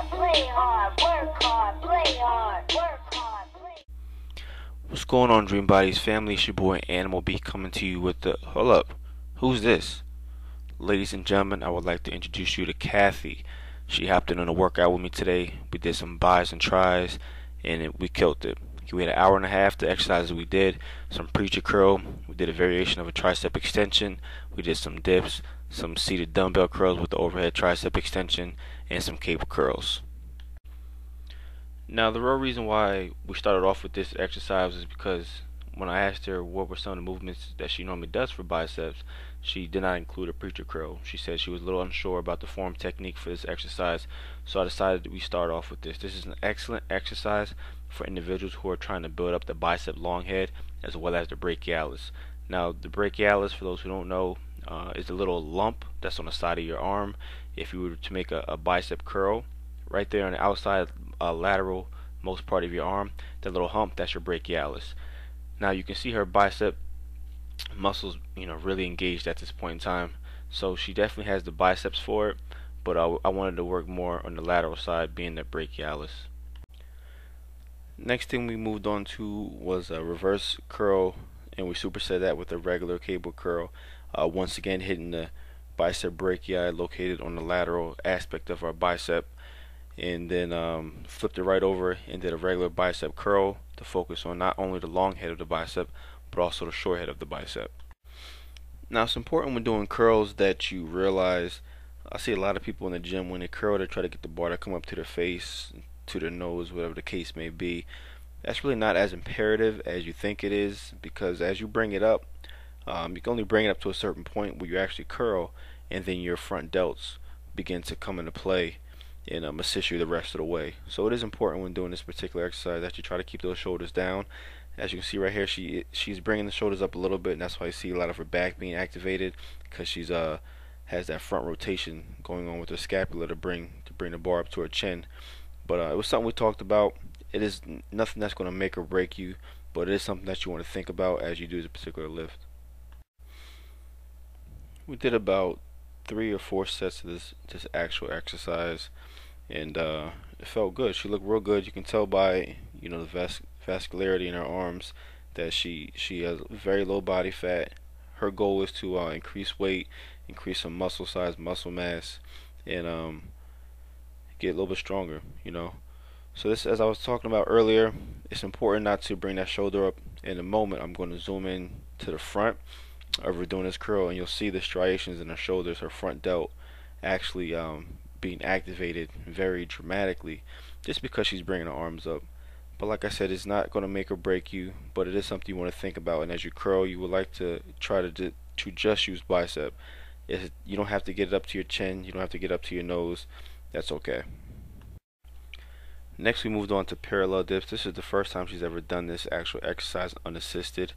hard, play hard, work hard, play hard, work hard, play. What's going on, Dreambodyz family? It's your boy Animal B coming to you with the hold up. Who's this? Ladies and gentlemen, I would like to introduce you to Kathy. She hopped in on a workout with me today. We did some buys and tries, and we killed it. We had an hour and a half to exercise we did. Some preacher curl. We did a variation of a tricep extension. We did some dips, some seated dumbbell curls with the overhead tricep extension, and some cable curls. Now, the real reason why we started off with this exercise is because when I asked her what were some of the movements that she normally does for biceps, she did not include a preacher curl. She said she was a little unsure about the form technique for this exercise, so I decided that we start off with this. This is an excellent exercise for individuals who are trying to build up the bicep long head as well as the brachialis. Now, the brachialis, for those who don't know, is a little lump that's on the side of your arm. If you were to make a bicep curl, right there on the outside lateral most part of your arm, that little hump, that's your brachialis. Now you can see her bicep muscles, really engaged at this point in time. So she definitely has the biceps for it, but I wanted to work more on the lateral side, being the brachialis. Next thing we moved on to was a reverse curl, and we superset that with a regular cable curl. Once again, hitting the bicep brachii located on the lateral aspect of our bicep, and then flipped it right over and did a regular bicep curl to focus on not only the long head of the bicep but also the short head of the bicep. Now, it's important when doing curls that you realize, I see a lot of people in the gym when they curl, they try to get the bar to come up to their face, to their nose, whatever the case may be. That's really not as imperative as you think it is, because as you bring it up, you can only bring it up to a certain point where you actually curl, and then your front delts begin to come into play and assist you the rest of the way. So it is important when doing this particular exercise that you try to keep those shoulders down. As you can see right here, she's bringing the shoulders up a little bit, and that's why you see a lot of her back being activated, because she's has that front rotation going on with her scapula to bring the bar up to her chin. But it was something we talked about. It is nothing that's going to make or break you, but it is something that you want to think about as you do this particular lift. We did about 3 or 4 sets of this actual exercise, and it felt good. She looked real good. You can tell by the vascularity in her arms that she has very low body fat. Her goal is to increase weight, increase some muscle size, muscle mass, and get a little bit stronger. So this, as I was talking about earlier, it's important not to bring that shoulder up. In a moment, I'm going to zoom in to the front of her doing this curl, and you'll see the striations in her shoulders, her front delt, actually being activated very dramatically, just because she's bringing her arms up. But like I said, it's not going to make or break you, but it is something you want to think about. And as you curl, you would like to try to just use bicep. You don't have to get it up to your chin, you don't have to get up to your nose. That's okay. Next, we moved on to parallel dips. This is the first time she's ever done this actual exercise unassisted,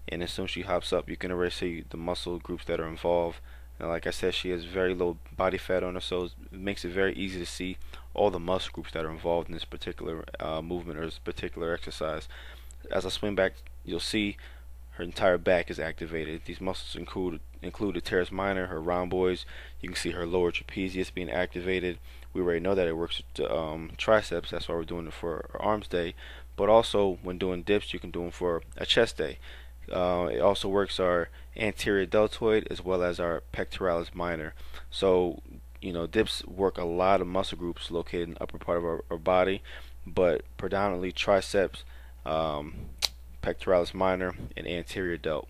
and as soon as she hops up, you can already see the muscle groups that are involved. And like I said, she has very low body fat on her, so it makes it very easy to see all the muscle groups that are involved in this particular movement or this particular exercise. As I swing back, you'll see her entire back is activated. These muscles include the teres minor, her rhomboids. You can see her lower trapezius being activated. We already know that it works with triceps. That's why we're doing it for our arms day. But also, when doing dips, you can do them for a chest day. It also works our anterior deltoid as well as our pectoralis minor. So dips work a lot of muscle groups located in the upper part of our body, but predominantly triceps, pectoralis minor, and anterior delt.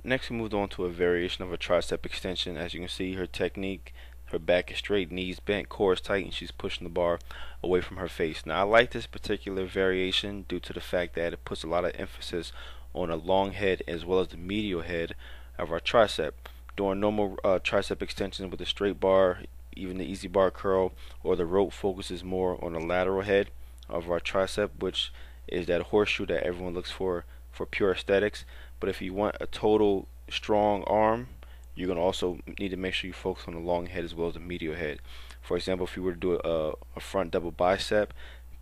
Next, we moved on to a variation of a tricep extension. As you can see, her technique, her back is straight, knees bent, core is tight, and she's pushing the bar away from her face. Now, I like this particular variation due to the fact that it puts a lot of emphasis on a long head as well as the medial head of our tricep. Doing normal tricep extensions with a straight bar, even the easy bar curl, or the rope focuses more on the lateral head of our tricep, which is that horseshoe that everyone looks for pure aesthetics. But if you want a total strong arm, you're going to also need to make sure you focus on the long head as well as the medial head. For example, if you were to do a front double bicep,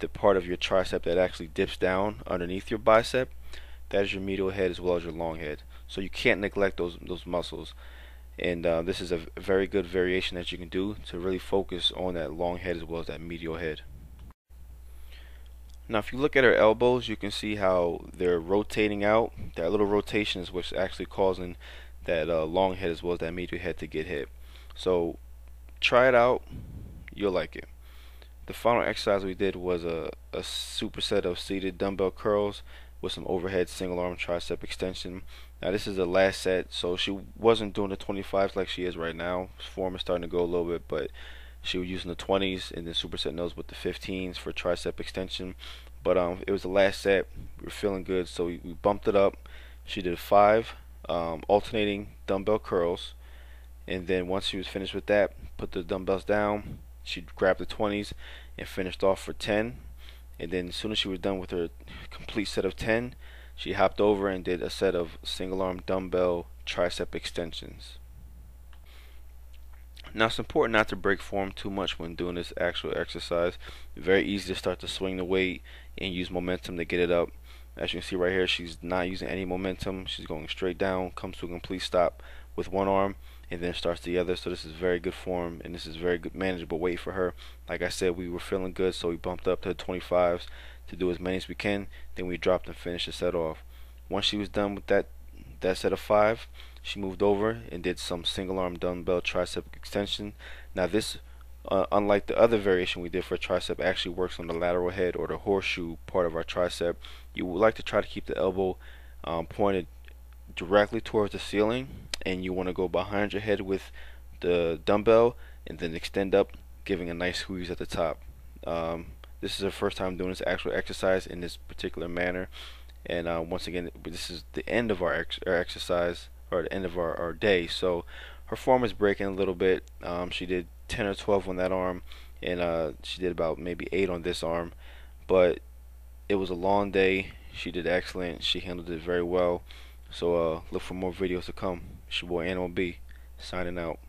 the part of your tricep that actually dips down underneath your bicep, that is your medial head as well as your long head. So you can't neglect those muscles. And this is a very good variation that you can do to really focus on that long head as well as that medial head. Now if you look at her elbows, you can see how they're rotating out. That little rotation is what's actually causing that long head as well as that medial head to get hit. So try it out, you'll like it. The final exercise we did was a superset of seated dumbbell curls with some overhead single arm tricep extension. Now this is the last set, so she wasn't doing the 25s like she is right now. Form is starting to go a little bit, but she was using the 20s and then supersetting those with the 15s for tricep extension. But it was the last set. We were feeling good, so we bumped it up. She did 5 alternating dumbbell curls, and then once she was finished with that, put the dumbbells down. She grabbed the 20s and finished off for 10. And then as soon as she was done with her complete set of 10, she hopped over and did a set of single arm dumbbell tricep extensions. Now it's important not to break form too much when doing this actual exercise. Very easy to start to swing the weight and use momentum to get it up. As you can see right here, she's not using any momentum. She's going straight down, comes to a complete stop with one arm, and then starts the other. So this is very good form, and this is very good manageable weight for her. Like I said, we were feeling good, so we bumped up to the 25s to do as many as we can. Then we dropped and finished the set off. Once she was done with that set of 5, she moved over and did some single arm dumbbell tricep extension. Now this, unlike the other variation we did for tricep, actually works on the lateral head or the horseshoe part of our tricep. You would like to try to keep the elbow pointed directly towards the ceiling, and you want to go behind your head with the dumbbell and then extend up, giving a nice squeeze at the top. This is the first time doing this actual exercise in this particular manner, and once again, this is the end of our exercise, or the end of our day. So her form is breaking a little bit. She did 10 or 12 on that arm, and she did about maybe 8 on this arm, but it was a long day. She did excellent. She handled it very well. So look for more videos to come. It's your boy Animal B, signing out.